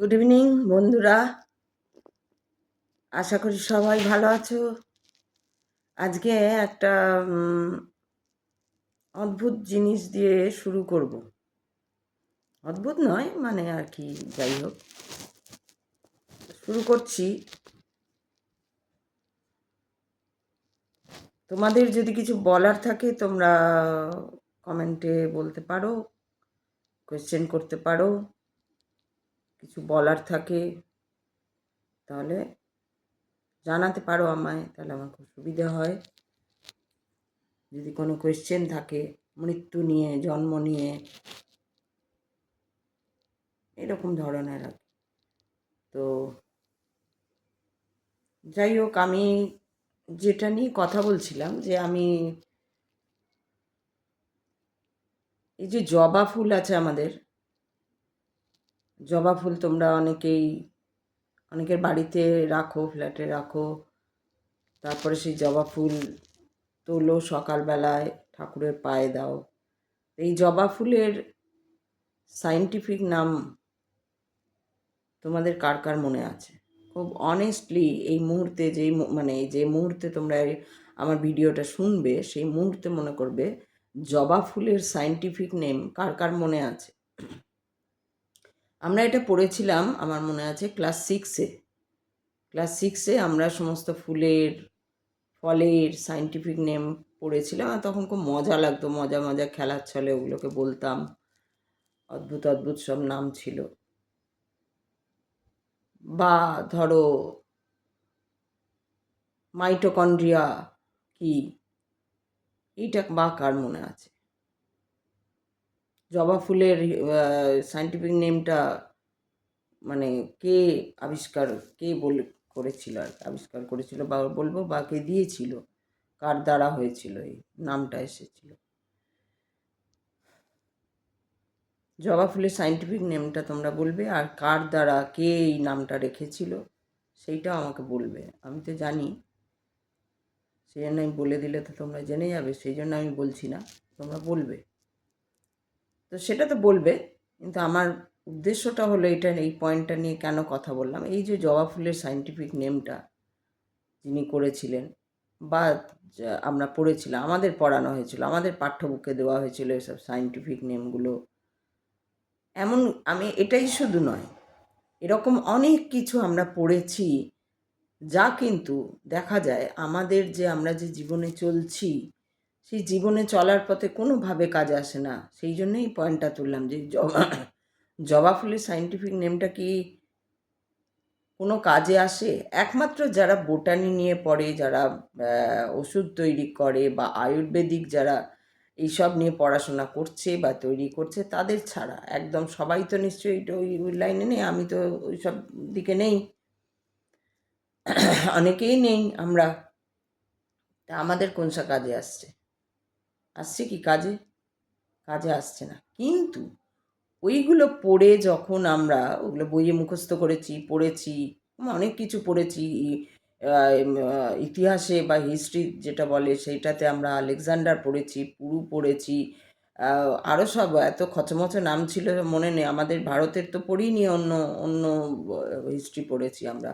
Good evening বন্ধুরা, আশা করি সবাই ভালো আছো। আজকে একটা অদ্ভুত জিনিস দিয়ে শুরু করব। অদ্ভুত নয়, মানে আর কি, যাই হোক শুরু করছি। তোমাদের যদি কিছু বলার থাকে তোমরা কমেন্টে বলতে পারো, কোয়েশ্চেন করতে পারো। কিছু বলার থাকে তাহলে জানাতে পারো আমায়, তাহলে আমার খুব সুবিধা হয়। যদি কোনো কোয়েশ্চেন থাকে মৃত্যু নিয়ে, জন্ম নিয়ে, এরকম ধরনের আর কি। তো যাই হোক, আমি যেটা নিয়ে কথা বলছিলাম যে আমি এই যে জবা ফুল আছে আমাদের, জবা ফুল তোমরা অনেকের বাড়িতে রাখো, ফ্ল্যাটে রাখো। তারপরে সেই জবা ফুল তোলো সকালবেলায়, ঠাকুরের পায়ে দাও। এই জবা ফুলের সায়েন্টিফিক নাম তোমাদের কার কার মনে আছে? খুব অনেস্টলি এই মুহূর্তে, যে মুহূর্তে তোমরা আমার ভিডিওটা শুনবে, সেই মুহূর্তে মনে করবে জবা ফুলের সায়েন্টিফিক নেম কার কার মনে আছে। আমরা এটা পড়েছিলাম, আমার মনে আছে ক্লাস সিক্সে আমরা সমস্ত ফলের সায়েন্টিফিক নেম পড়েছিলাম। আর তখন খুব মজা লাগতো, মজা মজা খেলার ছলে ওগুলোকে বলতাম। অদ্ভুত অদ্ভুত সব নাম ছিল। বা ধরো মাইটোকন্ড্রিয়া কি, এইটা বা কার মনে আছে? জবা ফুলের সায়েন্টিফিক নেমটা মানে কে আবিষ্কার, কে করেছিল আর আবিষ্কার করেছিল বা বলবো, বা কে দিয়েছিল, কার দ্বারা হয়েছিল এই নামটা এসেছিল। জবা ফুলের সায়েন্টিফিক নেমটা তোমরা বলবে, আর কার দ্বারা, কে এই নামটা রেখেছিল সেইটাও আমাকে বলবে। আমি তো জানি, সেই জন্য আমি বলে দিলে তো তোমরা জেনে যাবে, সেই জন্য আমি বলছি না, তোমরা বলবে। তো সেটা তো বলবে, কিন্তু আমার উদ্দেশ্যটা হলো এটা, এই পয়েন্টটা নিয়ে কেন কথা বললাম, এই যে জবা ফুলের সায়েন্টিফিক নেমটা যিনি করেছিলেন, বা আমরা পড়েছিলাম, আমাদের পড়ানো হয়েছিল, আমাদের পাঠ্যবুকে দেওয়া হয়েছিল এসব সায়েন্টিফিক নেমগুলো। এমন আমি এটাই শুধু নয়, এরকম অনেক কিছু আমরা পড়েছি যা কিন্তু দেখা যায় আমরা যে জীবনে চলছি, সেই জীবনে চলার পথে কোনোভাবে কাজে আসে না। সেই জন্যই পয়েন্টটা তুললাম যে জবা ফুলের সায়েন্টিফিক নেমটা কি কোনো কাজে আসে? একমাত্র যারা বোটানি নিয়ে পড়ে, যারা ওষুধ তৈরি করে, বা আয়ুর্বেদিক যারা এইসব নিয়ে পড়াশোনা করছে বা তৈরি করছে, তাদের ছাড়া একদম সবাই তো নিশ্চয়ই ওই লাইনে নেই। আমি তো ওই সব দিকে নেই, অনেকেই নেই আমরা। তা আমাদের কোনসা কাজে আসছে কি কাজে? কাজে আসছে না। কিন্তু ওইগুলো পড়ে যখন আমরা ওগুলো বইয়ে মুখস্থ করেছি, পড়েছি, অনেক কিছু পড়েছি, ইতিহাসে বা হিস্ট্রি যেটা বলে সেইটাতে আমরা আলেকজান্ডার পড়েছি, পুরু পড়েছি, আরও সব এত খচমচ নাম ছিল মনে নেই। আমাদের ভারতের তো পড়িনি, অন্য অন্য হিস্ট্রি পড়েছি আমরা,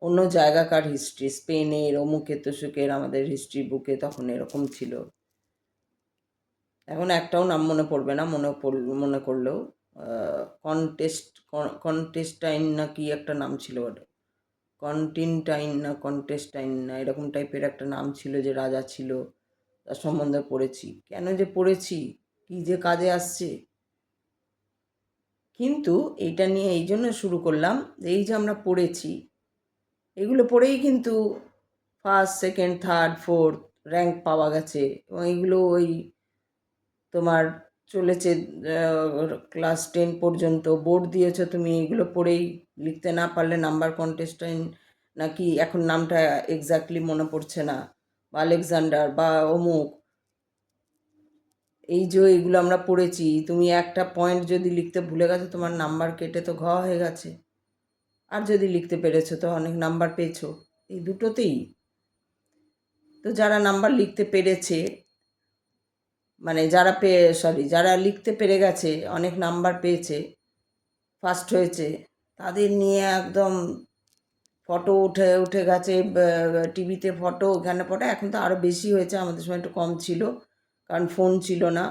অন্য জায়গাকার হিস্ট্রি, স্পেনের, অমুকের তসুকের, আমাদের হিস্ট্রি বুকে তখন এরকম ছিল। এখন একটাও নাম মনে পড়বে না, মনে করলেও কন্টেস্টাইন না কি একটা নাম ছিল, ওটা কন্টেস্টাইন না এরকম টাইপের একটা নাম ছিল, যে রাজা ছিল, তার সম্বন্ধে পড়েছি। কেন যে পড়েছি, কি যে কাজে আসছে। কিন্তু এইটা নিয়ে এই জন্য শুরু করলাম, এই যে আমরা পড়েছি, এগুলো পড়েই কিন্তু first, second, third, fourth rank পাওয়া গেছে। এবং এগুলো ওই তোমার চলেছে ক্লাস 10 পর্যন্ত, বোর্ড দিয়েছ তুমি, এগুলো পড়েই লিখতে না পারলে নাম্বার কন্টেস্টাইন নাকি, এখন নামটা এক্স্যাক্টলি মনে পড়ছে না, বা আলেকজান্ডার বা অমুক, এই যে এগুলো আমরা পড়েছি, তুমি একটা পয়েন্ট যদি লিখতে ভুলে গেছো, তোমার নাম্বার কেটে তো হয়ে গেছে। আর যদি লিখতে পেরেছো তো অনেক নাম্বার পেয়েছো, এই দুটোতেই। তো যারা নাম্বার লিখতে পেরেছে, মানে যারা লিখতে পেরে গেছে, অনেক নাম্বার পেয়েছে, ফার্স্ট হয়েছে, তাদের নিয়ে একদম ফটো উঠে উঠে গেছে, টিভিতে ফটো, ওখানে ফটো। এখন তো আরও বেশি হয়েছে, আমাদের সময় একটু কম ছিল, কারণ ফোন ছিল না।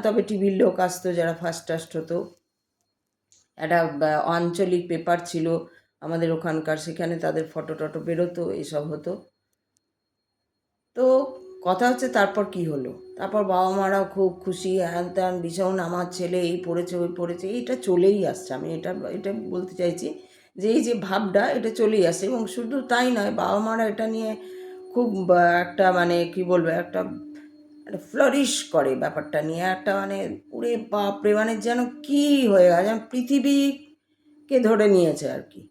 তবে টিভির লোক আসতো যারা ফার্স্ট টাস্ট হতো। একটা আঞ্চলিক পেপার ছিল আমাদের ওখানকার, সেখানে তাদের ফটো টটো বেরোতো, এসব হতো। তো কথা হচ্ছে তারপর কি হলো, তারপর বাবা মারাও খুব খুশি, হ্যান ত্যান, ভীষণ আমার ছেলে এই পড়েছে ওই পড়েছে, এটা চলেই আসছে। আমি এটা বলতে চাইছি যে এই যে ভাবটা, এটা চলেই আসছে। এবং শুধু তাই নয়, বাবা মারা এটা নিয়ে খুব একটা মানে কি বলবো, একটা ফ্লারিশ করে ব্যাপারটা নিয়ে, একটা মানে ওরে বাপরে, মানে যেন কি হয়ে গেছে, যেন পৃথিবীকে ধরে নিয়েছে আর কি,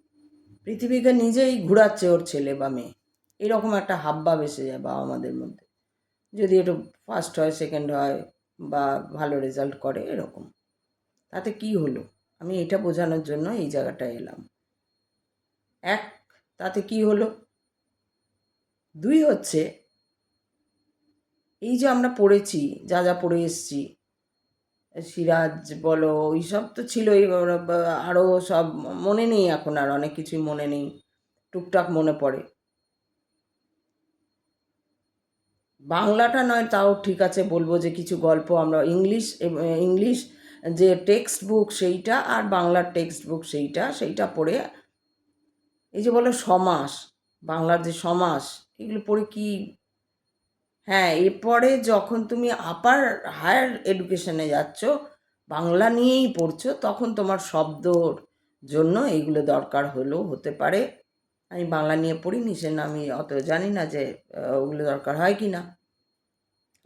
পৃথিবীকে নিজেই ঘুরাচ্ছে ওর ছেলে বা মেয়ে, এরকম একটা হাবভাব এসে যায় বাবা মাদের মধ্যে। যদি একটু ফার্স্ট হয়, সেকেন্ড হয়, বা ভালো রেজাল্ট করে, এরকম। তাতে কি হলো, আমি এটা বোঝানোর জন্য এই জায়গাটায় এলাম। এক, তাতে কি হলো। দুই হচ্ছে, এই যে আমরা পড়েছি, যা যা পড়ে এসছি, সিরাজ বলো, ওইসব তো ছিলই, আরও সব মনে নেই এখন, আর অনেক কিছুই মনে নেই, টুকটাক মনে পড়ে। বাংলাটা নয় তাও ঠিক আছে, বলবো যে কিছু গল্প আমরা ইংলিশ যে টেক্সট বুক সেইটা, আর বাংলার টেক্সট বুক সেইটা পড়ে, এই যে বলো সমাস, বাংলার যে সমাস, এগুলো পড়ে কি, হ্যাঁ, এরপরে যখন তুমি হায়ার এডুকেশনে যাচ্ছ, বাংলা নিয়েই পড়ছো, তখন তোমার শব্দর জন্য এইগুলো দরকার হতে পারে। আমি বাংলা নিয়ে পড়িনি, সে আমি অত জানি না যে ওগুলো দরকার হয় কি না।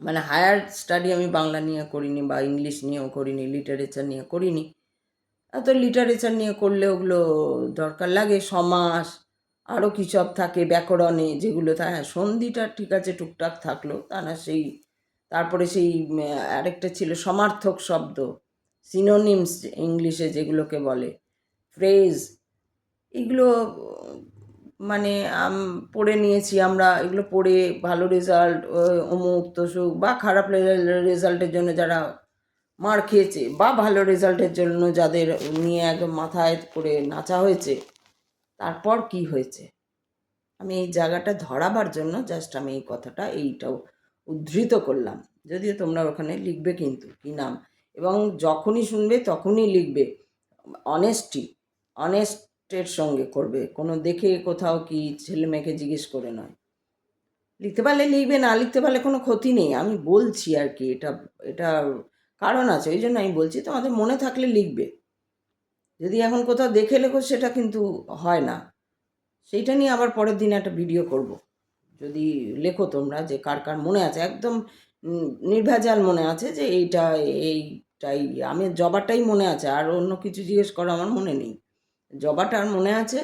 মানে হায়ার স্টাডি আমি বাংলা নিয়ে করিনি, বা ইংলিশ নিয়েও করিনি, লিটারেচার নিয়ে করিনি। তো লিটারেচার নিয়ে করলে ওগুলো দরকার লাগে, সমাস আরও কী সব থাকে ব্যাকরণে, যেগুলো হ্যাঁ, সন্ধিটা ঠিক আছে টুকটাক থাকলো, তা না সেই, তারপরে সেই আরেকটা ছিল সমার্থক শব্দ, সিনোনিমস ইংলিশে যেগুলোকে বলে, ফ্রেজ, এগুলো মানে পড়ে নিয়েছি আমরা। এগুলো পড়ে ভালো রেজাল্ট, অমুক তসুক, বা খারাপ রেজাল্টের জন্য যারা মার খেয়েছে, বা ভালো রেজাল্টের জন্য যাদের নিয়ে একদম মাথায় করে নাচা হয়েছে, তারপর কি হয়েছে, আমি এই জায়গাটা ধরাবার জন্য জাস্ট আমি এই কথাটা এইটাও উদ্ধৃত করলাম। যদিও তোমরা ওখানে লিখবে কিন্তু কী নাম, এবং যখনই শুনবে তখনই লিখবে, অনেস্টের সঙ্গে করবে, কোনো দেখে কোথাও কি ছেলে মেয়েকে জিজ্ঞেস করে নয়। লিখতে পারলে লিখবে, না লিখতে পারলে কোনো ক্ষতি নেই, আমি বলছি আর কি, এটা কারণ আছে, ওই জন্য আমি বলছি, তোমাদের মনে থাকলে লিখবে। যদি এখন কোথাও দেখে লেখো, সেটা কিন্তু হয় না। সেইটা নিয়ে আবার পরের দিন একটা ভিডিও করব। যদি লেখো তোমরা যে কার কার মনে আছে, একদম নির্ভেজাল মনে আছে যে এইটাই, আমি জবাটাই মনে আছে, আর অন্য কিছু জিজ্ঞেস করো আমার মনে নেই, জবাটার মনে আছে,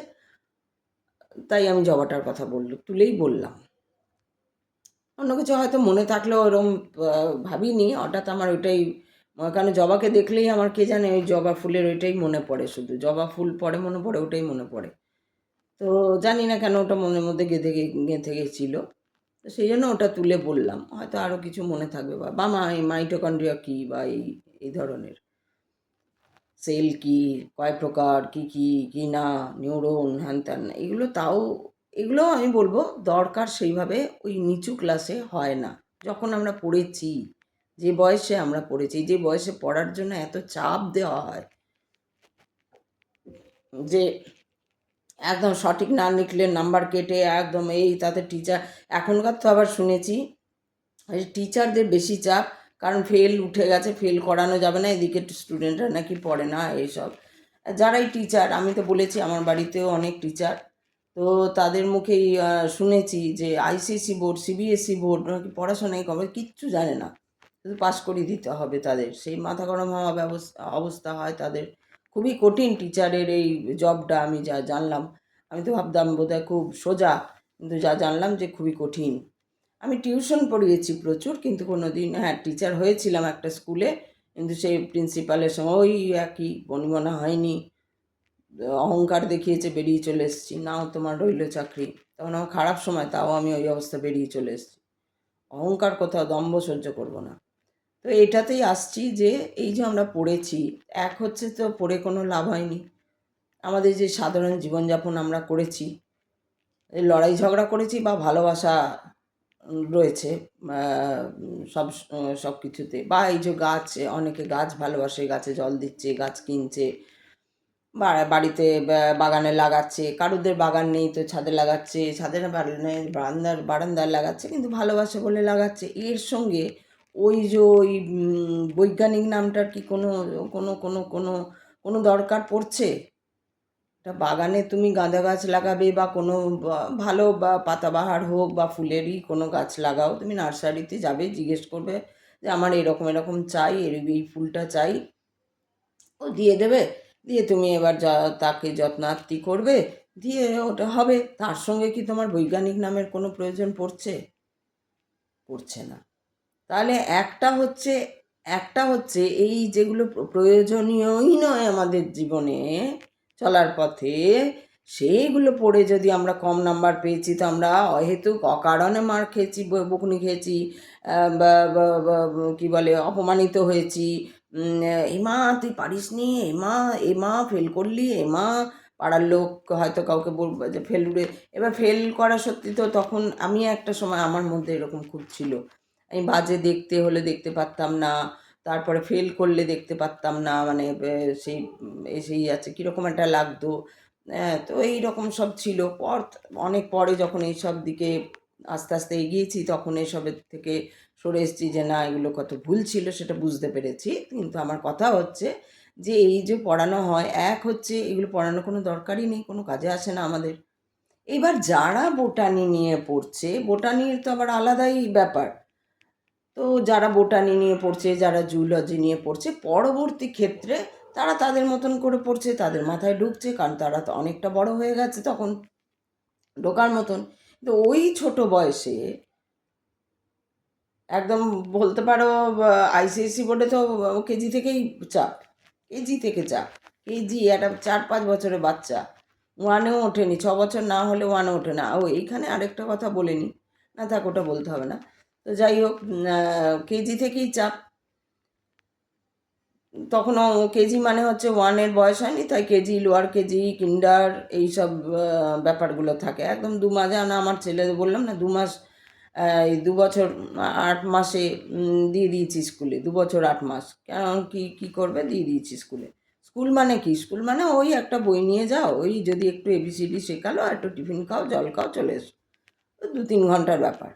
তাই আমি জবাটার কথা তুলেই বললাম। অন্য কিছু হয়তো মনে থাকলেও ওরম ভাবিনি, হঠাৎ আমার ওইটাই, কারণ জবাকে দেখলেই আমার কে জানে ওই জবা ফুলের ওইটাই মনে পড়ে, শুধু জবা ফুল পরে মনে পড়ে, ওটাই মনে পড়ে। তো জানি না কেন ওটা মনের মধ্যে গেঁথে গেছিল, তো সেই জন্য ওটা তুলে বললাম, হয়তো আরও কিছু মনে থাকবে, বা মাইটোকন্ড্রিয়া কী, বা এই ধরনের সেল কি, কয় প্রকার, কি কি কি না, নিউরন, হ্যান ত্যান, এগুলো তাও, এগুলো আমি বলবো দরকার সেইভাবে ওই নিচু ক্লাসে হয় না। যখন আমরা পড়েছি, যে বয়সে আমরা পড়েছি, যে বয়সে পড়ার জন্য এত চাপ দেওয়া হয়, যে একদম সঠিক না লিখলে নাম্বার কেটে একদম এই, তাতে টিচার, এখনকার তো আবার শুনেছি টিচারদের বেশি চাপ, কারণ ফেল উঠে গেছে, ফেল করানো যাবে না, এদিকে স্টুডেন্টরা নাকি পড়ে না, এইসব। যারাই টিচার, আমি তো বলেছি আমার বাড়িতেও অনেক টিচার, তো তাদের মুখেই শুনেছি যে আইসিএসসি বোর্ড, সিবিএসসি বোর্ড নাকি পড়াশোনাই কবে কিচ্ছু জানে না, শুধু পাস করিয়ে দিতে হবে তাদের, সেই মাথা গরম হওয়া অবস্থা হয় তাদের। খুবই কঠিন টিচারের এই জবটা, আমি যা জানলাম, আমি তো ভাবতাম বোধহয় খুব সোজা, কিন্তু যা জানলাম যে খুবই কঠিন। আমি টিউশন পড়িয়েছি প্রচুর, কিন্তু কোনো দিন, হ্যাঁ, টিচার হয়েছিলাম একটা স্কুলে, কিন্তু সেই প্রিন্সিপালের সঙ্গে ওই একই বনিবনা হয়নি, অহংকার দেখিয়েছে, বেরিয়ে চলে এসেছি, নাও তোমার রইল চাকরি। তখন আমার খারাপ সময়, তাও আমি ওই অবস্থা বেরিয়ে চলে এসেছি, অহংকার কোথাও, দম্ভ সহ্য করব না। তো এটাতেই আসছি যে এই যে আমরা পড়েছি, এক হচ্ছে তো পড়ে কোনো লাভ হয়নি, আমাদের যে সাধারণ জীবনযাপন আমরা করেছি, লড়াই ঝগড়া করেছি বা ভালোবাসা রয়েছে সব সব কিছুতে, বা এই যে গাছ, অনেকে গাছ ভালোবাসে, গাছে জল দিচ্ছে, গাছ কিনছে, বাড়িতে বাগানে লাগাচ্ছে, কারুদের বাগান নেই তো ছাদে লাগাচ্ছে, ছাদে না বাগানে বারান্দায় লাগাচ্ছে, কিন্তু ভালোবাসে বলে লাগাচ্ছে। এর সঙ্গে ওই যে ওই বৈজ্ঞানিক নামটার কি কোনো কোনো কোনো কোনো কোনো দরকার পড়ছে? একটা বাগানে তুমি গাঁদা গাছ লাগাবে বা কোনো ভালো বা পাতাবাহার হোক বা ফুলেরই কোনো গাছ লাগাও, তুমি নার্সারিতে যাবে, জিজ্ঞেস করবে যে আমার এরকম এরকম চাই, এই ফুলটা চাই, ও দিয়ে দেবে। দিয়ে তুমি এবার তাকে যত্নার্তি করবে, দিয়ে ওটা হবে। তার সঙ্গে কি তোমার বৈজ্ঞানিক নামের কোনো প্রয়োজন পড়ছে? পড়ছে না। তাহলে একটা হচ্ছে এই যেগুলো প্রয়োজনীয়ই নয় আমাদের জীবনে চলার পথে, সেইগুলো পড়ে যদি আমরা কম নাম্বার পেয়েছি, তো আমরা অহেতুক অকারণে মার খেয়েছি, বকুনি খেয়েছি, কী বলে, অপমানিত হয়েছি। এমা তুই পারিসনি, এমা ফেল করলি, এমা পাড়ার লোক হয়তো কাউকে বলবে যে ফেল উড়ে। এবার ফেল করা সত্যি তো, তখন আমি একটা সময় আমার মধ্যে এরকম খুব ছিল, আমি বাজে দেখতে হলে দেখতে পারতাম না, তারপরে ফেল করলে দেখতে পারতাম না, মানে সেই এসেই আছে কীরকম একটা লাগতো। তো এইরকম সব ছিল। অনেক পরে যখন এইসব দিকে আস্তে আস্তে এগিয়েছি, তখন এসবের থেকে সরে এসেছি, যে না, এগুলো কত ভুল ছিল সেটা বুঝতে পেরেছি। কিন্তু আমার কথা হচ্ছে যে এই যে পড়ানো হয়, এক হচ্ছে এগুলো পড়ানোর কোনো দরকারই নেই, কোনো কাজে আসে না আমাদের। এবার যারা বোটানি নিয়ে পড়ছে, বোটানির তো আবার আলাদাই ব্যাপার। তো যারা বোটানি নিয়ে পড়ছে, যারা জুলজি নিয়ে পড়ছে, পরবর্তী ক্ষেত্রে তারা তাদের মতন করে পড়ছে, তাদের মাথায় ঢুকছে, কারণ তারা তো অনেকটা বড় হয়ে গেছে তখন ঢোকার মতন। তো ওই ছোট বয়সে একদম বলতে পারো, আইসিএসসি বোর্ডে তো কেজি থেকেই চাপ, কেজি থেকে চাপ। কেজি একটা 4-5 বছরের বাচ্চা ওয়ানেও ওঠেনি, 6 বছর না হলে ওয়ানে ওঠে না। ও এইখানে আরেকটা কথা বলে নি, না থাক, ওটা বলতে হবে না। তো যাই হোক, কেজি থেকেই চাপ। তখনও কেজি মানে হচ্ছে ওয়ানের বয়স হয়নি, তাই কেজি, লোয়ার কেজি, কিন্ডার, এইসব ব্যাপারগুলো থাকে। একদম 2 মাস, না আমার ছেলে বললাম না 2 মাস, এই 2 বছর 8 মাসে দিয়ে দিয়েছি স্কুলে, 2 বছর 8 মাস। কারণ কি করবে, দিয়ে দিয়েছি স্কুলে। স্কুল মানে কি, স্কুল মানে ওই একটা বই নিয়ে যাও, ওই যদি একটু এবিসিডি শেখালো, আর একটু টিফিন খাও, জল খাও, চলে এসো। 2-3 ঘন্টার ব্যাপার।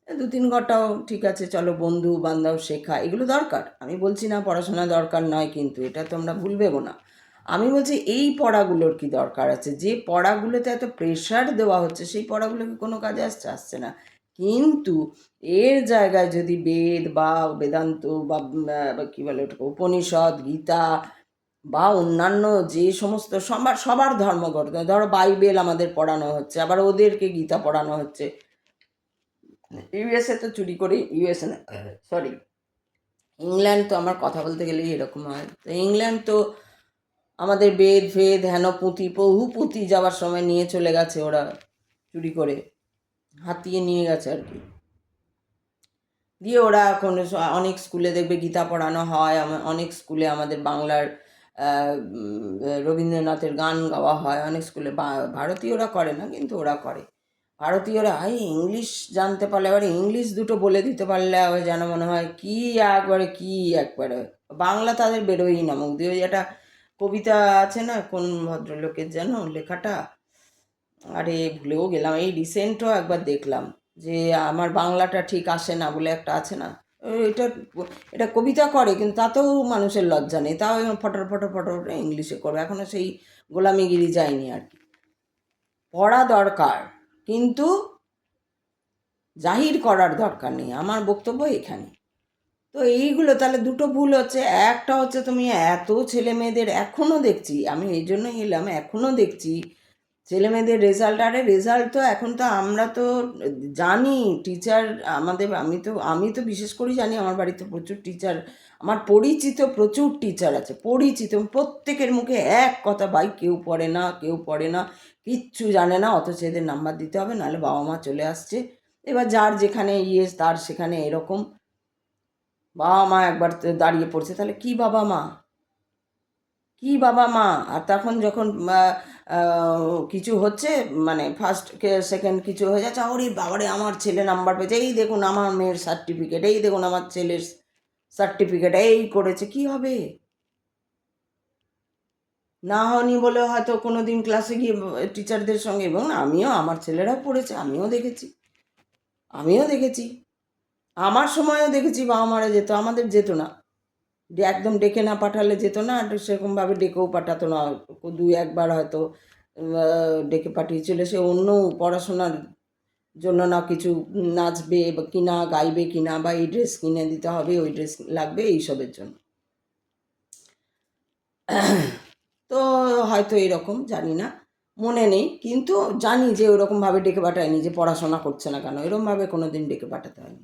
2-3 ঘন্টাও ঠিক আছে, চলো, বন্ধু বান্ধব শেখা এগুলো দরকার, আমি বলছি না পড়াশোনা দরকার নয়, কিন্তু এটা তোমরা ভুল ভেবো না। আমি বলছি এই পড়াগুলোর কি দরকার আছে? যে পড়াগুলোতে এত প্রেশার দেওয়া হচ্ছে, সেই পড়াগুলো কি কোনো কাজে আসছে না। কিন্তু এর জায়গায় যদি বেদ বা বেদান্ত বা কী বলে ওটাকে, উপনিষদ, গীতা বা অন্যান্য যে সমস্ত সবার ধর্মগ্রন্থ, ধরো বাইবেল আমাদের পড়ানো হচ্ছে, আবার ওদেরকে গীতা পড়ানো হচ্ছে। ইউএসএ তো চুরি করে, ইউএসএ না, সরি, ইংল্যান্ড, তো আমার কথা বলতে গেলেই এরকম হয়। তো ইংল্যান্ড তো আমাদের বেদ ফেদ হেন পুঁথি, বহু পুঁথি যাওয়ার সময় নিয়ে চলে গেছে, ওরা চুরি করে হাতিয়ে নিয়ে গেছে আর কি। দিয়ে ওরা এখন অনেক স্কুলে দেখবে গীতা পড়ানো হয়, অনেক স্কুলে আমাদের বাংলার রবীন্দ্রনাথের গান গাওয়া হয়, অনেক স্কুলে। ভারতীয়রা করে না, কিন্তু ওরা করে। ভারতীয়রা ইংলিশ জানতে পারলে, এবারে ইংলিশ দুটো বলে দিতে পারলে যেন মনে হয় একবারে বাংলা তাদের বেরোয়ই না মুখ দিয়ে। ওই একটা কবিতা আছে না, কোন ভদ্রলোকের যেন লেখাটা, আরে ভুলেও গেলাম, এই রিসেন্টও একবার দেখলাম, যে আমার বাংলাটা ঠিক আসে না বলে একটা আছে না। এটা এটা কবিতা করে, কিন্তু তাতেও মানুষের লজ্জা নেই, তাও ফটর ফটর ফটর ইংলিশে করবে। এখনও সেই গোলামিগিরি যায়নি আর কি। পড়া দরকার, কিন্তু জাহির করার দরকার নেই, আমার বক্তব্য এখানে। তো এইগুলো তাহলে দুটো ভুল হচ্ছে। একটা হচ্ছে তুমি এত ছেলে মেয়েদের, এখনও দেখছি, আমি এই জন্যই এলাম, এখনও দেখছি ছেলে মেয়েদের রেজাল্ট। আরে রেজাল্ট তো এখন তো আমরা তো জানি, টিচার আমাদের, আমি তো বিশেষ করে জানি, আমার বাড়িতে প্রচুর টিচার, আমার পরিচিত প্রচুর টিচার আছে, পরিচিত, প্রত্যেকের মুখে এক কথা, ভাই কেউ পড়ে না, কেউ পড়ে না, কিচ্ছু জানে না, অথচ এদের নাম্বার দিতে হবে, নাহলে বাবা মা চলে আসছে। এবার যার যেখানে তার সেখানে এরকম। বাবা মা একবার দাঁড়িয়ে পড়ছে, তাহলে কি বাবা মা? কি বাবা মা। আর তখন যখন কিছু হচ্ছে, মানে ফার্স্ট সেকেন্ড কিছু হয়ে যাচ্ছে, ওরে বাবারে আমার ছেলে নাম্বার পেয়েছে, এই দেখুন আমার মেয়ের সার্টিফিকেট, এই দেখুন আমার ছেলের সার্টিফিকেট, এই করেছে, কি হবে? না হয়নি বলে হয়তো কোনো দিন ক্লাসে গিয়ে টিচারদের সঙ্গে, এবং আমিও, আমার ছেলেরাও পড়েছে, আমিও দেখেছি আমার সময়ও দেখেছি বাবা মারা যেত, আমাদের যেত না, একদম ডেকে না পাঠালে যেত না, আর সেরকমভাবে ডেকেও পাঠাতো না। দুই একবার হয়তো ডেকে পাঠিয়েছিল, সে অন্য পড়াশোনার জন্য না, কিছু নাচবে বা কিনা, গাইবে কিনা, বা এই ড্রেস কিনে দিতে হবে, ওই ড্রেস লাগবে, এইসবের জন্য। তো হয়তো এরকম, জানি না, মনে নেই, কিন্তু জানি যে ওরকমভাবে ডেকে পাঠায়নি যে পড়াশোনা করছে না কেন, এরকমভাবে কোনো দিন ডেকে পাঠাতে হয়নি।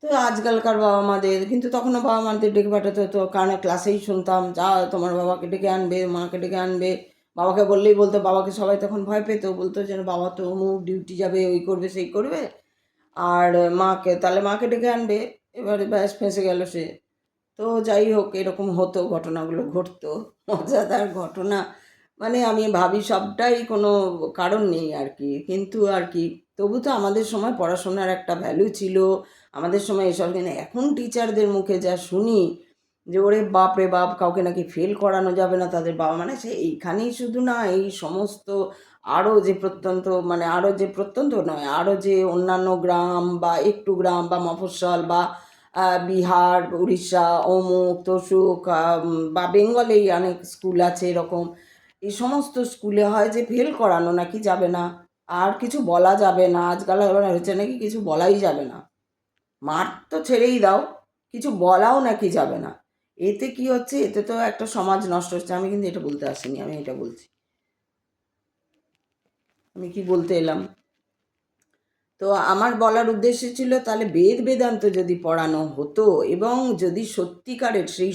তো আজকালকার বাবা মাদের, কিন্তু তখনও বাবা মাদের ডেকে পাঠাতে হতো, কারণ ক্লাসেই শুনতাম, যা তোমার বাবাকে ডেকে আনবে, মাকে ডেকে আনবে। বাবাকে বললেই বলতো, বাবাকে সবাই তখন ভয় পেত, বলতো যেন বাবা তো অমুক ডিউটি যাবে, ওই করবে সেই করবে, আর মাকে, তাহলে মাকে ডেকে আনবে, এবারে ব্যাস ফেঁসে গেল সে। তো যাই হোক, এরকম হতো, ঘটনাগুলো ঘটতো, মজাদার ঘটনা। মানে আমি ভাবি সবটাই কোনো কারণ নেই আর কি, কিন্তু আর কি, তবু তো আমাদের সময় পড়াশোনার একটা ভ্যালু ছিল, আমাদের সময় এসব। কিন্তু এখন টিচারদের মুখে যা শুনি যে ওরে বাপ রে বাপ, কাউকে নাকি ফেল করানো যাবে না, তাদের বাবা, মানে সে এইখানেই শুধু না, এই সমস্ত আরও যে প্রত্যন্ত, মানে আরও যে প্রত্যন্ত নয়, আরও যে অন্যান্য গ্রাম বা একটু গ্রাম বা মফস্বল বা বিহার, উড়িষ্যা, অমুক তসুক, বা বেঙ্গলেই অনেক স্কুল আছে এরকম, এই সমস্ত স্কুলে হয় যে ফেল করানো নাকি যাবে না, আর কিছু বলা যাবে না, আজকাল আবার হয়েছে নাকি কিছু বলাই যাবে না, মার তো ছেড়েই দাও, কিছু বলাও নাকি যাবে না। এতে কি হচ্ছে, এতে তো একটা সমাজ নষ্ট হচ্ছে। আমি কিন্তু এটা বলতে আসিনি, আমি এটা বলছি, আমি কি বলতে এলাম। তো আমার বলার উদ্দেশ্য ছিল, তাহলে বেদ বেদান্ত যদি পড়ানো হতো, এবং যদি সত্যিকারের সেই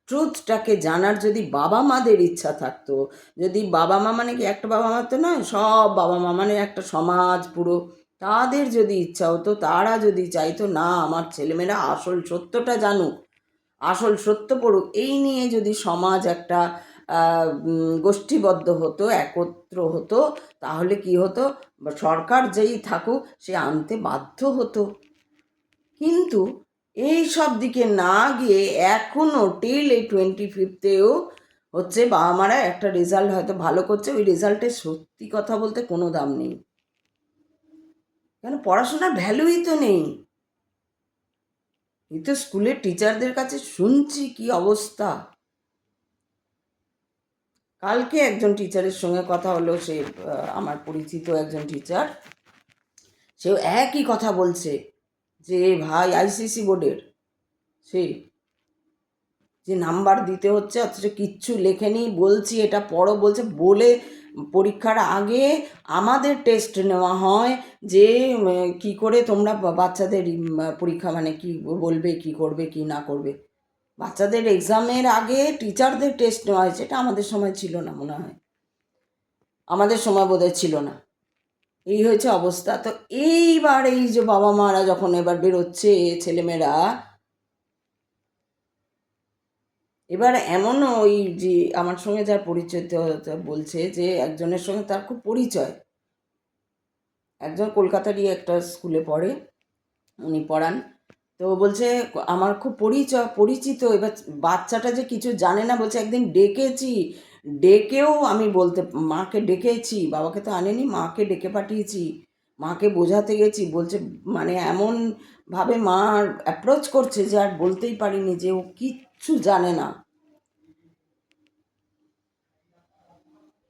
ট্রুথটাকে জানার যদি বাবা মাদের ইচ্ছা থাকতো, যদি বাবা মা, মানে কি একটা বাবা মা তো নয়, সব বাবা মা, মানে একটা সমাজ পুরো, তাদের যদি ইচ্ছা হতো, তারা যদি চাইতো না আমার ছেলেমেয়েরা আসল সত্যটা জানুক, আসল সত্য পড়ুক, এই নিয়ে যদি সমাজ একটা গোষ্ঠীবদ্ধ হতো, একত্র হতো, তাহলে কি হতো, সরকার যেই থাকুক সে আনতে বাধ্য হতো। কিন্তু এই সব দিকে না গিয়ে এখনও টিল এই 25th হচ্ছে, বাবা মারা একটা রেজাল্ট হয়তো ভালো করছে, ওই রেজাল্টের সত্যি কথা বলতে কোনো দাম নেই, কেন পড়াশোনার ভ্যালুই তো নেই। এই তো স্কুলের টিচারদের কাছে শুনছি কি অবস্থা। কালকে একজন টিচারের সঙ্গে কথা হলো, সে আমার পরিচিত একজন টিচার, সেও একই কথা বলছে যে ভাই আইসিসি বোর্ডের, সে যে নাম্বার দিতে হচ্ছে, অথচ কিচ্ছু লেখেনি, বলছি এটা পড়ো বলছে, বলে পরীক্ষার আগে আমাদের টেস্ট নেওয়া হয় যে কি করে তোমরা বাচ্চাদের পরীক্ষা, মানে কি বলবে, কি করবে কি না করবে, বাচ্চাদের এক্সামের আগে টিচারদের টেস্ট নেওয়া হয়েছে। এটা আমাদের সময় ছিল না মনে হয়, আমাদের সময় বোধহয় ছিল না। এই হয়েছে অবস্থা। তো এইবার এই যে বাবা মারা যখন এবার বেরোচ্ছে ছেলেমেয়েরা, এবার এমনও, ওই যে আমার সঙ্গে যার পরিচয় বলছে যে একজনের সঙ্গে তার খুব পরিচয়, একজন কলকাতারই একটা স্কুলে পড়ে, উনি পড়ান। তো বলছে আমার খুব পরিচিত, এবার বাচ্চাটা যে কিছু জানে না, বলছে একদিন ডেকেছি, ডেকেও আমি বলতে, মাকে ডেকেছি, বাবাকে তো আনেনি, মাকে ডেকে পাঠিয়েছি, মাকে বোঝাতে গেছি, বলছে মানে এমনভাবে মা অ্যাপ্রোচ করছে যে আর বলতেই পারিনি যে ও কিচ্ছু জানে না,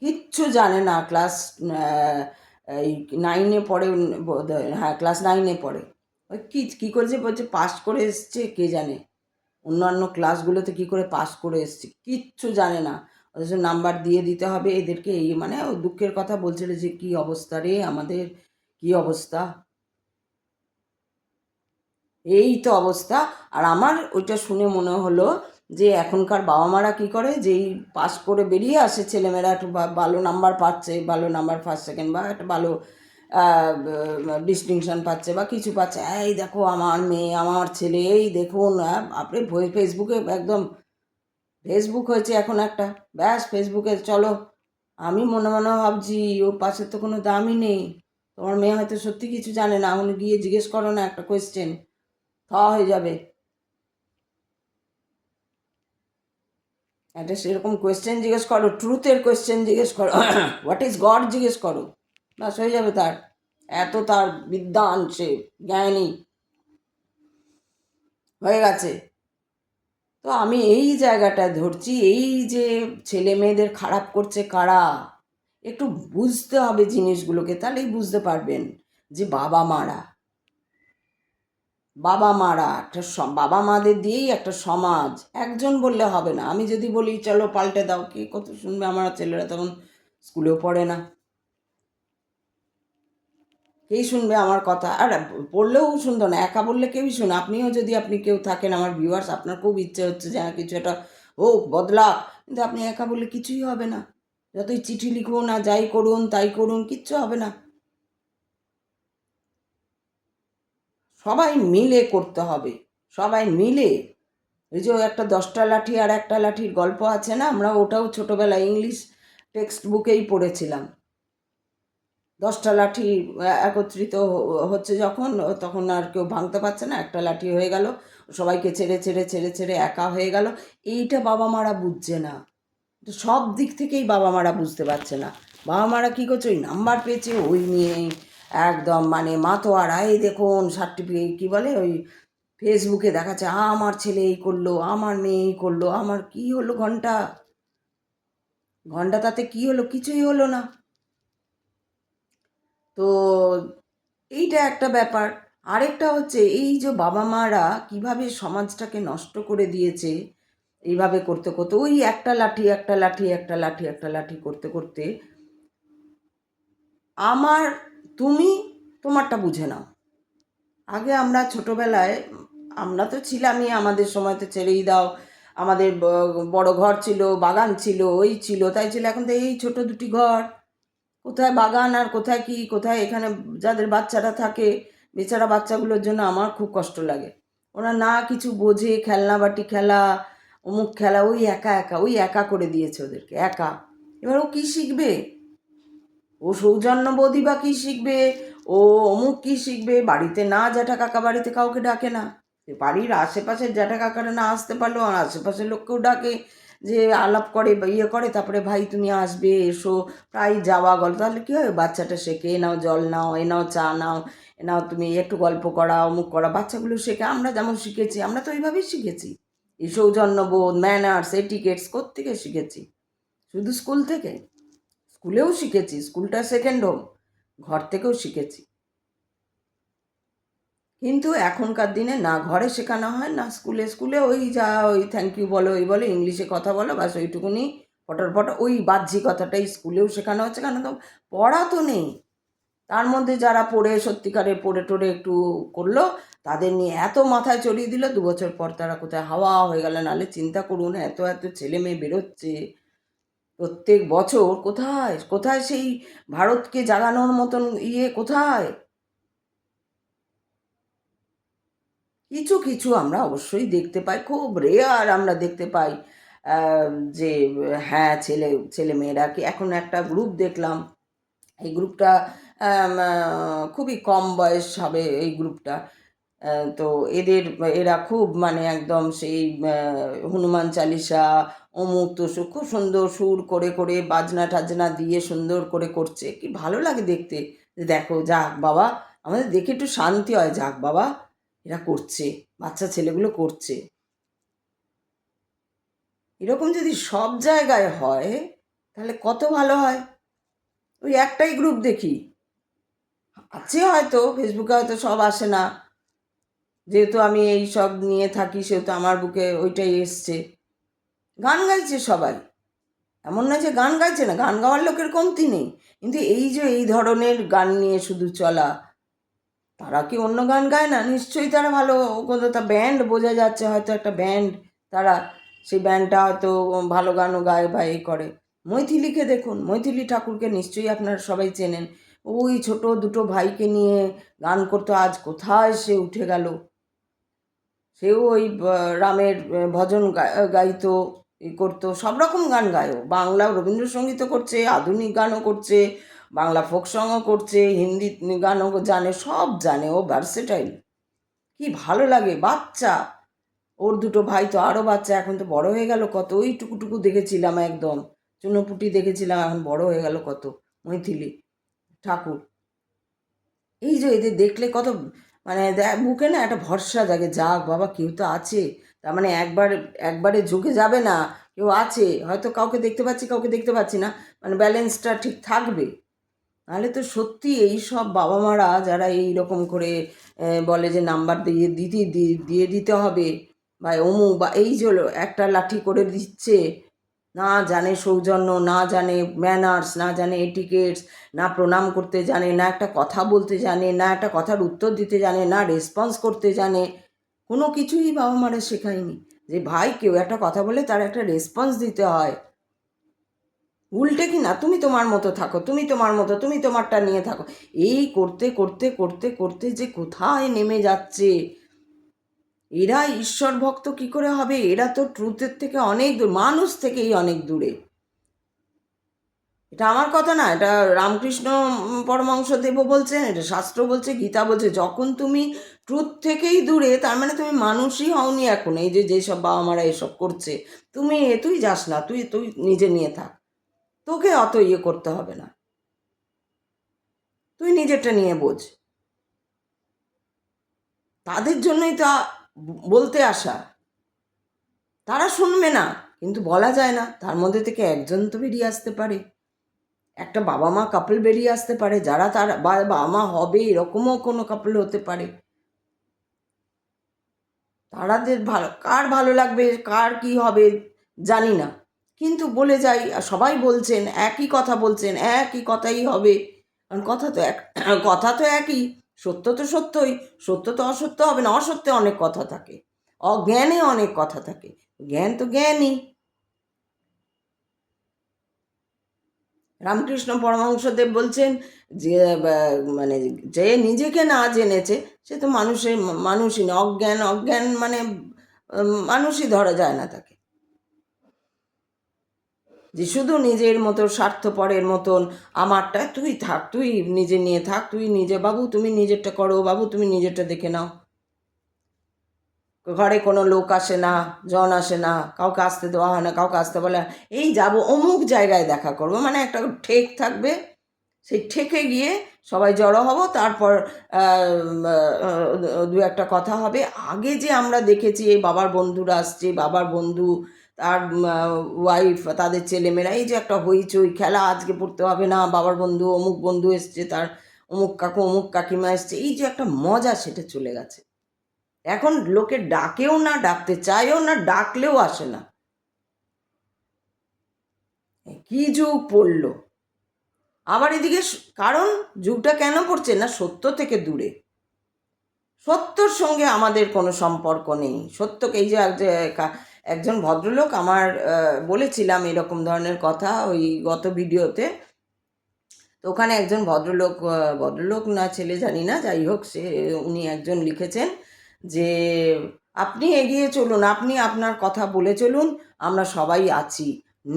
কিচ্ছু জানে না। ক্লাস এই 9-এ পড়ে, হ্যাঁ ক্লাস 9-এ পড়ে। ওই কী কী করেছে বলছে, পাস করে এসছে কে জানে, অন্যান্য ক্লাসগুলোতে কী করে পাস করে এসছে কিচ্ছু জানে না, অথচ নাম্বার দিয়ে দিতে হবে এদেরকে, এই মানে ও দুঃখের কথা বলছিল যে কী অবস্থা রে আমাদের, কী অবস্থা, এই তো অবস্থা। আর আমার ওইটা শুনে মনে হলো যে এখনকার বাবা মারা কী করে, যেই পাস করে বেরিয়ে আসে ছেলেমেয়েরা, একটু ভালো নাম্বার পাচ্ছে, ভালো নাম্বার ফার্স্ট সেকেন্ড বা একটা ভালো ডিস্টিংশন পাচ্ছে বা কিছু পাচ্ছে, এই দেখো আমার মেয়ে আমার ছেলে, এই দেখুন, আপনি ফেসবুকে একদম ফেসবুক হয়েছে এখন একটা, ব্যাস ফেসবুকে চলো। আমি মনে মনে ভাবছি ওর পাশে তো কোনো দামই নেই। তোমার মেয়ে হয়তো সত্যি কিছু জানে না, এখন গিয়ে জিজ্ঞেস করো না একটা কোয়েশ্চেন, হয়ে যাবে। একটা সেরকম কোয়েশ্চেন জিজ্ঞেস করো, ট্রুথের কোয়েশ্চেন জিজ্ঞেস করো, হোয়াট ইজ গড জিজ্ঞেস করো, ব্যাস হয়ে যাবে তার। এত তার বিদ্বান, সে জ্ঞানী হয়ে গেছে। তো আমি এই জায়গাটা ধরছি, এই যে ছেলে মেয়েদের খারাপ করছে কারা, একটু বুঝতে হবে জিনিসগুলোকে, তাহলেই বুঝতে পারবেন যে বাবা মারা একটা বাবা মাদের দিয়েই একটা সমাজ। একজন বললে হবে না। আমি যদি বলি চলো পাল্টে দাও, কে কত শুনবে? আমার ছেলেরা তখন স্কুলেও পড়ে না, কেই শুনবে আমার কথা? আর পড়লেও শুনতো না, একা বললে কেউই শুনে। আপনিও যদি আপনি কেউ থাকেন আমার ভিউয়ার্স, আপনার খুব ইচ্ছে হচ্ছে যে কিছু একটা হোক, বদলা, কিন্তু আপনি একা বললে কিছুই হবে না। যতই চিঠি লিখুন আর যাই করুন তাই করুন, কিচ্ছু হবে না। সবাই মিলে করতে হবে, সবাই মিলে। এই যে একটা 10টা লাঠি আর একটা লাঠির গল্প আছে না, আমরা ওটাও ছোটোবেলায় ইংলিশ টেক্সট বুকেই পড়েছিলাম। 10টা লাঠি একত্রিত হচ্ছে যখন, তখন আর কেউ ভাঙতে পারছে না, একটা লাঠি হয়ে গেল, সবাইকে ছেড়ে ছেড়ে ছেড়ে ছেড়ে একা হয়ে গেল। এইটা বাবা মারা বুঝছে না। তো সব দিক থেকেই বাবা মারা বুঝতে পারছে না। বাবা মারা কী করছে, ওই নাম্বার পেয়েছে ওই নিয়েই একদম মানে মাতোয়ারা। এই দেখুন সার্টিফিকেট, কী বলে, ওই ফেসবুকে দেখাচ্ছে আমার ছেলে এই করলো, আমার মেয়ে এই করলো, আমার কি হলো? ঘন্টা ঘন্টা তাতে কি হলো? কিছুই হলো না। তো এইটা একটা ব্যাপার। আরেকটা হচ্ছে এই যে বাবা মারা কিভাবে সমাজটাকে নষ্ট করে দিয়েছে, এইভাবে করতে করতে, ওই একটা লাঠি একটা লাঠি একটা লাঠি একটা লাঠি করতে করতে, আমার তুমি তোমারটা বুঝে নাও। আগে আমরা ছোটোবেলায়, আমরা তো ছিলামই, আমাদের সময় তো ছেড়েই দাও। আমাদের বড় ঘর ছিল, বাগান ছিল, ওই ছিল তাই ছিল। এখন তো এই ছোট দুটি ঘর, কোথায় বাগান আর কোথায় কি, কোথায় এখানে যাদের বাচ্চারা থাকে, বেচারা বাচ্চাগুলোর জন্য আমার খুব কষ্ট লাগে। ওরা না কিছু বোঝে, খেলনা বাটি খেলা, অমুক খেলা, ওই একা একা, ওই একা করে দিয়েছে ওদেরকে, একা। এবার ও কী শিখবে? ও সৌজন্য বৌদি বা কী শিখবে? ও অমুক কী শিখবে? বাড়িতে না, জ্যাঠা কাকা বাড়িতে কাউকে ডাকে না। বাড়ির আশেপাশের জ্যাঠা কাকারা না আসতে পারলেও আর আশেপাশের লোককেও ডাকে, যে আলাপ করে বা ইয়ে করে, তারপরে ভাই তুমি আসবে, এসো, প্রায় যাওয়া গল্প। তাহলে কী হয়, বাচ্চাটা শেখে, এ নাও জল নাও, এ নাও চা নাও, এ নাও তুমি একটু গল্প করা, অমুক করা, বাচ্চাগুলো শেখে। আমরা যেমন শিখেছি, আমরা তো এইভাবেই শিখেছি। এই সৌজন্যবোধ, ম্যানার্স, এটিকেটস কোত্থেকে শিখেছি? শুধু স্কুল থেকে? স্কুলেও শিখেছি, স্কুলটা সেকেন্ড হোম, ঘর থেকেও শিখেছি। কিন্তু এখনকার দিনে না ঘরে শেখানো হয় না স্কুলে। স্কুলে ওই যা ওই থ্যাংক ইউ বলো, ওই বলো, ইংলিশে কথা বলো, ব্যাস ওইটুকুনি, ফটর ফটর ওই বাহ্যিকতাটাই স্কুলেও শেখানো হচ্ছে। কেন তো পড়া তো নেই। তার মধ্যে যারা পড়ে সত্যিকারের পড়ে টোড়ে একটু করলো, তাদের নিয়ে এত মাথায় চড়িয়ে দিল, 2 বছর পর তারা কোথায় হাওয়া হয়ে গেল। নাহলে চিন্তা করুন, এত এত ছেলে মেয়ে বেরোচ্ছে প্রত্যেক বছর, কোথায় কোথায় সেই ভারতকে জাগানোর মতন কোথায়? কিছু কিছু আমরা অবশ্যই দেখতে পাই, খুব রেয়ার আমরা দেখতে পাই যে হ্যাঁ ছেলে মেয়েরা কি। এখন একটা গ্রুপ দেখলাম, এই গ্রুপটা খুবই কম বয়স হবে এই গ্রুপটা। তো এরা খুব মানে একদম সেই হনুমান চালিসা, অমুক তসু, খুব সুন্দর সুর করে করে বাজনা টাজনা দিয়ে সুন্দর করে করছে, কি ভালো লাগে দেখতে। যে দেখো, যাক বাবা, আমাদের দেখে একটু শান্তি হয়, যাক বাবা এরা করছে, বাচ্চা ছেলেগুলো করছে। এরকম যদি সব জায়গায় হয় তাহলে কত ভালো হয়। ওই একটাই গ্রুপ দেখি, আছে হয়তো ফেসবুকে, হয়তো সব আসে না, যেহেতু আমি এই সব নিয়ে থাকি সেহেতু আমার বুকে ওইটাই এসছে। গান গাইছে সবাই, এমন না যে গান গাইছে না, গান গাওয়ার লোকের কমতি নেই, কিন্তু এই যে এই ধরনের গান নিয়ে শুধু চলা, তারা কি অন্য গান গায় না? নিশ্চয়ই তারা ভালো, কোথাও ব্যান্ড বোঝা যাচ্ছে, হয়তো একটা ব্যান্ড তারা, সেই ব্যান্ডটা হয়তো ভালো গানও গায় বা এই করে। মৈথিলীকে দেখুন, মৈথিলী ঠাকুরকে নিশ্চয়ই আপনারা সবাই চেনেন। ওই ছোট দুটো ভাইকে নিয়ে গান করতো, আজ কোথায় সে উঠে গেল। সেও ওই রামের ভজন গাইতো। করতো, সব রকম গান গায়ও, বাংলা রবীন্দ্রসঙ্গীতও করছে, আধুনিক গানও করছে, বাংলা ফোক সংও করছে, হিন্দি গানও জানে, সব জানে, ও ভার্সেটাইল। কি ভালো লাগে, বাচ্চা। ওর দুটো ভাই তো আরও বাচ্চা, এখন তো বড় হয়ে গেল কত, ওই টুকুটুকু দেখেছিলাম একদম, চুনোপুটি দেখেছিলাম, এখন বড় হয়ে গেল কত, মৈথিলি ঠাকুর। এই যে এদের দেখলে কত মানে বুকে না একটা ভরসা জাগে, যাক বাবা কেউ তো আছে, তার মানে একবারে ঝুঁকে যাবে না, কেউ আছে, হয়তো কাউকে দেখতে পাচ্ছি কাউকে দেখতে পাচ্ছি না, মানে ব্যালেন্সটা ঠিক থাকবে। নাহলে তো সত্যি এই সব বাবা মারা যারা এই রকম করে বলে যে নাম্বার দিয়ে দিতে হবে, বা অমুক, বা এই যে একটা লাঠি করে দিচ্ছে, না জানে সৌজন্য, না জানে ম্যানার্স, না জানে এটিকেটস, না প্রণাম করতে জানে, না একটা কথা বলতে জানে, না একটা কথার উত্তর দিতে জানে, না রেসপন্স করতে জানে, কোনো কিছুই বাবা মারা শেখায়নি যে ভাই কেউ একটা কথা বলে তার একটা রেসপন্স দিতে হয়। উল্টে কি না, তুমি তোমার মতো থাকো, তুমি তোমার মতো, তুমি তোমারটা নিয়ে থাকো, এই করতে করতে করতে করতে যে কোথায় নেমে যাচ্ছে। এরা ঈশ্বর ভক্ত কি করে হবে? এরা তো ট্রুথের থেকে অনেক দূর, মানুষ থেকেই অনেক দূরে। এটা আমার কথা না, এটা রামকৃষ্ণ পরমহংসদেবও বলছেন, এটা শাস্ত্র বলছে, গীতা বলছে, যখন তুমি ট্রুথ থেকেই দূরে, তার মানে তুমি মানুষই হওনি এখন। এই যে যেসব বাবা মারা এসব করছে, তুই যাস না, তুই তুই নিজে নিয়ে থাক, তোকে অত ইয়ে করতে হবে না, তুই নিজেরটা নিয়ে বোঝ। তাদের জন্যই তা বলতে আসা, তারা শুনবে না, কিন্তু বলা যায় না, তার মধ্যে থেকে একজন তো বেরিয়ে আসতে পারে, একটা বাবা মা কাপল বেরিয়ে আসতে পারে, যারা তার বাবা মা হবে এরকমও কোনো কাপল হতে পারে। তারাদের কার ভালো লাগবে, কার কি হবে জানি না, কিন্তু বলে যাই, সবাই বলছেন একই কথা, বলছেন একই কথাই হবে, কারণ কথা তো একই, সত্য তো সত্যই, সত্য তো অসত্য হবে না, অসত্যে অনেক কথা থাকে, অজ্ঞানে অনেক কথা থাকে, জ্ঞান তো জ্ঞানই। রামকৃষ্ণ পরমহংসদেব বলছেন যে মানে যে নিজেকে না জেনেছে সে তো মানুষই না, অজ্ঞান, অজ্ঞান মানে মানুষই ধরা যায় না তাকে, যে শুধু নিজের মতো স্বার্থপরের মতন, আমারটা তুই থাক, তুই নিজে নিয়ে থাক, তুই নিজে, বাবু তুমি নিজেরটা করো, বাবু তুমি নিজেরটা দেখে নাও, ঘরে কোনো লোক আসে না, জন আসে না, কাউকে আসতে দেওয়া হয় না, কাউকে আসতে বলে এই যাব অমুক জায়গায় দেখা করবো, মানে একটা ঠেক থাকবে, সেই ঠেকে গিয়ে সবাই জড়ো হব, তারপর দু একটা কথা হবে। আগে যে আমরা দেখেছি এই বাবার বন্ধুরা আসছে, বাবার বন্ধু, তার ওয়াইফ, তাদের ছেলেমেয়েরা, এই যে একটা হইচই খেলা, আজকে পড়তে হবে না, বাবার বন্ধু অমুক বন্ধু এসছে, তার অমুক কাকু অমুক কাকিমা এসছে, এই যে একটা মজা, সেটা চলে গেছে। এখন লোকে ডাকেও না, ডাকতে চায়ও না, ডাকলেও আসে না। কি যুগ পড়লো আবার এদিকে, কারণ যুগটা কেন পড়ছে না, সত্য থেকে দূরে, সত্যর সঙ্গে আমাদের কোনো সম্পর্ক নেই। সত্যকে, এই যে একজন ভদ্রলোক আমার বলেছিলাম এরকম ধরনের কথা ওই গত ভিডিওতে, তো ওখানে একজন ভদ্রলোক না ছেলে জানি না, যাই হোক, উনি একজন লিখেছেন যে আপনি এগিয়ে চলুন, আপনি আপনার কথা বলে চলুন, আমরা সবাই আছি।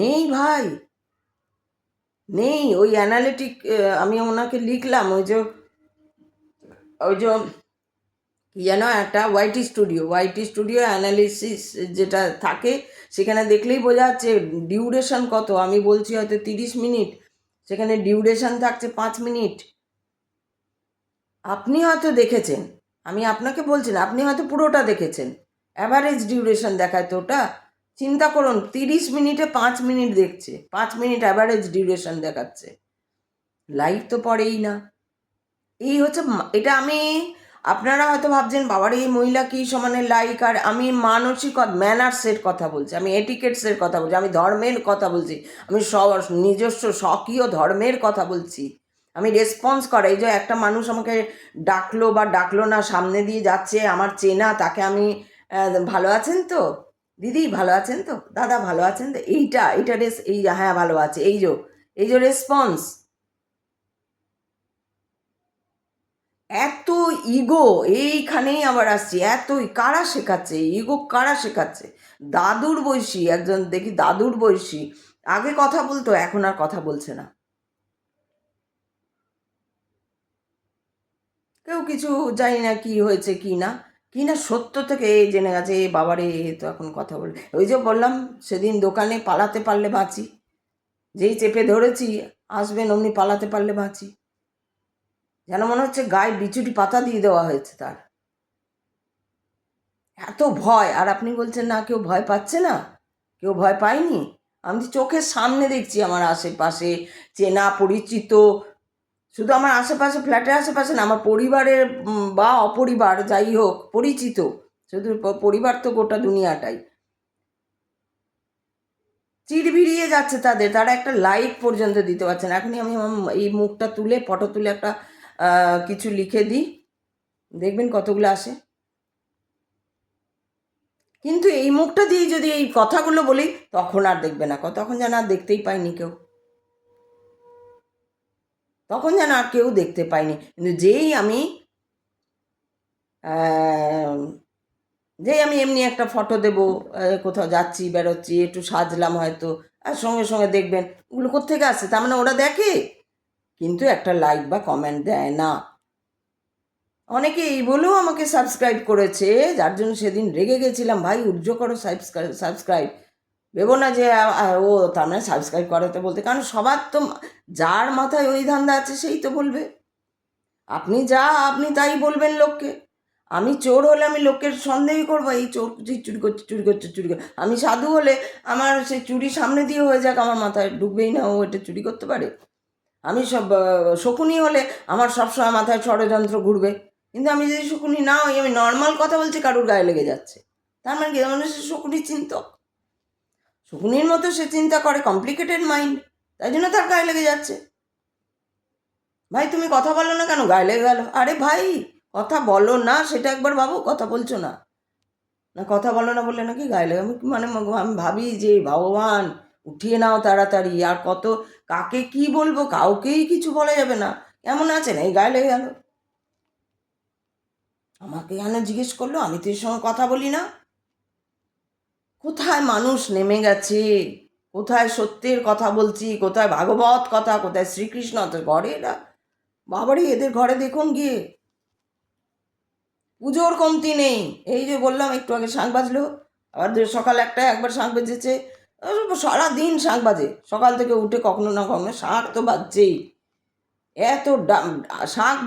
নেই ভাই, নেই। ওই অ্যানালিটিক, আমি ওনাকে লিখলাম, ওই যে কি যেন একটা ওয়াইটি স্টুডিও অ্যানালিসিস যেটা থাকে, সেখানে দেখলেই বোঝা যাচ্ছে ডিউরেশন কত। আমি বলছি হয়তো 30 মিনিট, সেখানে ডিউরেশন থাকছে 5 মিনিট। আপনি হয়তো দেখেছেন, আমি আপনাকে বলছি না, আপনি হয়তো পুরোটা দেখেছেন, অ্যাভারেজ ডিউরেশন দেখায় তো ওটা। চিন্তা করুন, 30 মিনিটে 5 মিনিট দেখছে, 5 মিনিট অ্যাভারেজ ডিউরেশন দেখাচ্ছে, লাইভ তো পড়েই না। এই হচ্ছে এটা আমি, আপনারা হয়তো ভাবছেন বাবার এই মহিলা কি সমানে লাইক, আর আমি মানসিক ম্যানার্সের কথা বলছি, আমি এটিকেটসের কথা বলছি, আমি ধর্মের কথা বলছি, আমি নিজস্ব স্বকীয় ধর্মের কথা বলছি। আমি রেসপন্স করা, এই যে একটা মানুষ আমাকে ডাকলো বা ডাকলো না, সামনে দিয়ে যাচ্ছে, আমার চেনা, তাকে আমি ভালো আছেন তো দিদি, ভালো আছেন তো দাদা, ভালো আছেন তো, এইটা এই হ্যাঁ ভালো আছে, এই যে রেসপন্স, এত ইগো, এইখানেই আবার আসছি, এতই কারা শেখাচ্ছে ইগো, কারা শেখাচ্ছে? দাদুর বয়সী একজন দেখি, দাদুর বয়সী আগে কথা বলতো, এখন আর কথা বলছে না। কেউ কিছু জানি না কি হয়েছে কি না সত্য থেকে এ জেনে গেছে, এ বাবারে এ তো এখন কথা বলে। ওই যে বললাম সেদিন দোকানে, পালাতে পারলে বাঁচি, যেই চেপে ধরেছি আসবেন অমনি পালাতে পারলে বাঁচি, যেন মনে হচ্ছে গায়ে বিচুটি পাতা দিয়ে দেওয়া হয়েছে তার, এত ভয়। আর আপনি বলছেন না কেউ ভয় পাচ্ছে না, কেউ ভয় পায়নি। আমি তো চোখের সামনে দেখছি আমার আশেপাশে চেনা পরিচিত, শুধু আমার আশেপাশে, ফ্ল্যাটের আশেপাশে না, আমার পরিবারের বা অপরিবার যাই হোক পরিচিত, শুধু পরিবার তো গোটা দুনিয়াটাই চিরবিরিয়ে যাচ্ছে তাদের, তারা একটা লাইক পর্যন্ত দিতে পারছে না। এখনই আমি এই মুখটা তুলে, ফটো তুলে একটা কিছু লিখে দিই, দেখবেন কতগুলো আসে। কিন্তু এই মুখটা দিয়ে যদি এই কথাগুলো বলি তখন আর দেখবে না, তখন যেন আর দেখতেই পাইনি কেউ, তখন যেন আর কেউ দেখতে পাইনি। কিন্তু যেই আমি এমনি একটা ফটো দেবো, কোথাও যাচ্ছি বেরোচ্ছি একটু সাজলাম হয়তো, আর সঙ্গে সঙ্গে দেখবেন ওগুলো কোত্থেকে আসছে, তার মানে ওরা দেখে কিন্তু একটা লাইক বা কমেন্ট দেয় না। অনেকে এই বলেও আমাকে সাবস্ক্রাইব করেছে, যার জন্য সেদিন রেগে গেছিলাম, ভাই উজ্জ্ব করো সাবস্ক্রাইব, ভেবো না যে ও তার মানে সাবস্ক্রাইব করাতে বলতে, কারণ সবার তো, যার মাথায় ওই ধান্দা আছে সেই তো বলবে। আপনি আপনি তাই বলবেন লোককে। আমি চোর হলে আমি লোকের সন্দেহই করবো, এই চোর চুরি করছে চুরি করছে চুরি করছে। আমি সাধু হলে আমার সেই চুরি সামনে দিয়ে হয়ে যাক, আমার মাথায় ঢুকবেই না ও এটা চুরি করতে পারে। আমি শকুনি হলে আমার সবসময় মাথায় ষড়যন্ত্র ঘুরবে। কিন্তু আমি যদি শকুনি না হই, আমি নর্মাল কথা বলছি, কারুর গায়ে লেগে যাচ্ছে, তার মানে কি, মানে সে শকুনি চিন্তক, শকুনির মতো সে চিন্তা করে, কমপ্লিকেটেড মাইন্ড, তাই জন্য তার গায়ে লেগে যাচ্ছে। ভাই তুমি কথা বলো না কেন, গায়ে লেগে গেল। আরে ভাই কথা বলো না, সেটা একবার ভাবো, কথা বলছো না, না কথা বলো না বললে নাকি গায়ে লেগে, আমি মানে আমি ভাবি যে ভগবান উঠিয়ে নাও তাড়াতাড়ি, আর কত কাকে কি বলবো, কাউকেই কিছু বলা যাবে না, এমন আছে না এই গায়ে লেগে গেল। আমাকে কেন জিজ্ঞেস করলো, আমি তো এর সঙ্গে কথা বলি না। কোথায় মানুষ নেমে গেছে, কোথায় সত্যের কথা বলছি, কোথায় ভাগবত কথা, কোথায় শ্রীকৃষ্ণ, ঘরে এরা, বাবারই এদের ঘরে দেখুন গিয়ে পুজোর কমতি নেই। এই যে বললাম একটু আগে শাঁখ বাজলো, আবার সকাল একবার শাঁখ বেজেছে, সারাদিন শাঁখ বাজে, সকাল থেকে উঠে কখনো না কখনো শাঁখ তো বাজছেই, এত শাঁখ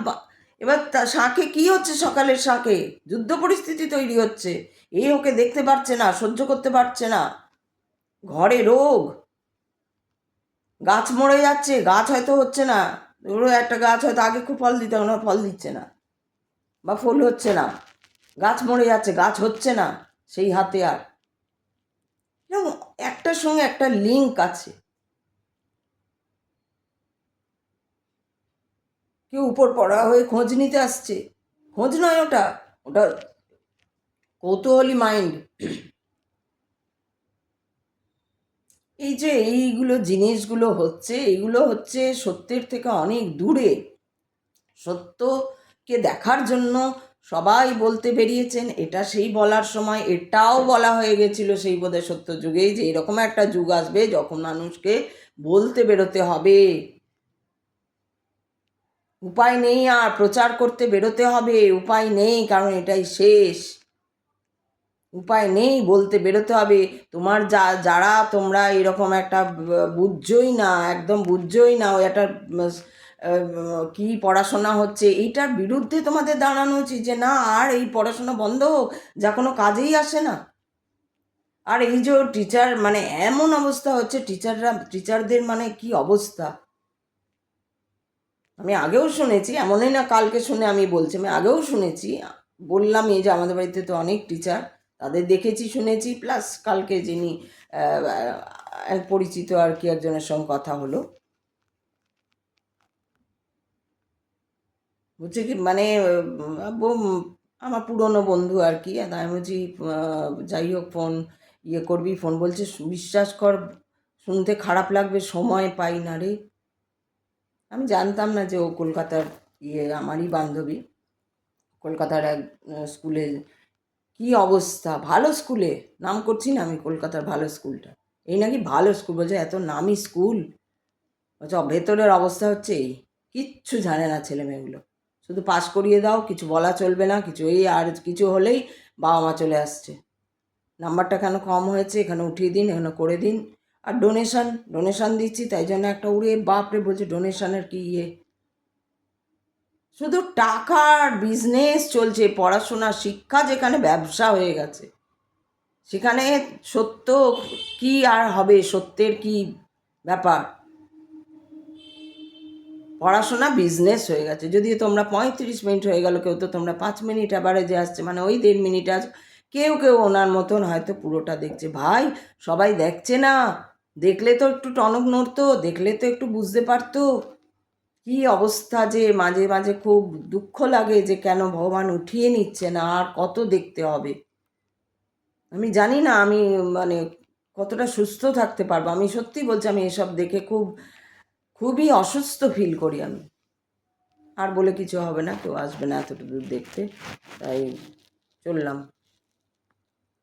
এবার শাঁখে কি হচ্ছে, সকালের শাঁখে যুদ্ধ পরিস্থিতি তৈরি হচ্ছে, এই ওকে দেখতে পারছে না, সহ্য করতে পারছে না, ঘরে রোগ, গাছ মরে যাচ্ছে, গাছ হয়তো হচ্ছে না, ধরো একটা গাছ হয়তো আগে খুব ফল দিতে, না ফল দিচ্ছে না বা ফুল হচ্ছে না, গাছ মরে যাচ্ছে, গাছ হচ্ছে না, সেই হাতে আর একটার সঙ্গে একটা লিঙ্ক আছে। কেউ উপর পড়া হয়ে খোঁজ নিতে আসছে, খোঁজ নয় ওটা, ওটা কৌতূহলী মাইন্ড। এই যে এইগুলো জিনিসগুলো হচ্ছে, এইগুলো হচ্ছে সত্যের থেকে অনেক দূরে। সত্যকে দেখার জন্য সবাই বলতে বেরিয়েছেন, এটা সেই বলার সময় এটাও বলা হয়ে গেছিল সেই বোধহয় সত্য যুগেই, যে এরকম একটা যুগ আসবে যখন মানুষকে বলতে বেরোতে হবে, উপায় নেই, আর প্রচার করতে বেরোতে হবে, উপায় নেই, কারণ এটাই শেষ, উপায় নেই, বলতে বেরোতে হবে। যারা তোমরা এরকম একটা বুঝছই না, একদম বুঝছই না, ওই একটা কি পড়াশোনা হচ্ছে এইটার বিরুদ্ধে তোমাদের দাঁড়ানো উচিত, যে না আর এই পড়াশোনা বন্ধ হোক, যা কোনো কাজেই আসে না। আর এই যে টিচার, মানে এমন অবস্থা হচ্ছে, টিচারদের মানে কি অবস্থা, আমি আগেও শুনেছি, এমনই না কালকে শুনে আমি বলছি, আমি আগেও শুনেছি, বললাম এই যে আমাদের বাড়িতে তো অনেক টিচার, তাদের দেখেছি শুনেছি, প্লাস কালকে যিনি এক পরিচিত আর কি একজনের সঙ্গে কথা হলো, বুঝছে কি মানে আমার পুরনো বন্ধু আর কি, আমি বলছি যাই হোক ফোন করবি, ফোন বলছে বিশ্বাস কর শুনতে খারাপ লাগবে, সময় পাই না রে। আমি জানতাম না যে ও কলকাতার আমারই বান্ধবী। কলকাতার এক স্কুলে কি অবস্থা, ভালো স্কুলে, নাম করছি না আমি কলকাতার ভালো স্কুলটা, এই নাকি ভালো স্কুল, বলছে এত নামি স্কুল, বলছে ভেতরের অবস্থা হচ্ছে এই, কিচ্ছু জানে না ছেলে মেয়েগুলো, শুধু পাস করিয়ে দাও, কিছু বলা চলবে না, কিছু এই আর কিছু হলেই বাবা মা চলে আসছে, নাম্বারটা কেন কম হয়েছে, এখানে উঠিয়ে দিন, এখানে করে দিন, আর ডোনেশন দিচ্ছি, তাই জন্য একটা উড়ে বাপরে বলছে ডোনেশনের কি ইয়ে, শুধু টাকার বিজনেস চলছে, পড়াশোনা শিক্ষা যেখানে ব্যবসা হয়ে গেছে, সেখানে সত্য কি আর হবে, সত্যের কি ব্যাপার, পড়াশোনা বিজনেস হয়ে গেছে। যদিও তোমরা 35 মিনিট হয়ে গেল, কেউ তো তোমরা 5 মিনিট অ্যাভারেজে আসছে, মানে ওই 1.5 মিনিট আজ, কেউ কেউ ওনার মতন হয়তো পুরোটা দেখছে। ভাই সবাই দেখছে না, দেখলে তো একটু টনক নড়তো, দেখলে তো একটু বুঝতে পারতো কি অবস্থা, যে মাঝে মাঝে খুব দুঃখ লাগে যে কেন ভগবান উঠিয়ে নিচ্ছে না, আর কত দেখতে হবে। আমি জানি না আমি মানে কতটা সুস্থ থাকতে পারবো, আমি সত্যি বলছি, আমি এসব দেখে খুবই অসুস্থ ফিল করি আমি। আর বলে কিছু হবে না, কেউ আসবে না এতটা দূর দেখতে, তাই চললাম।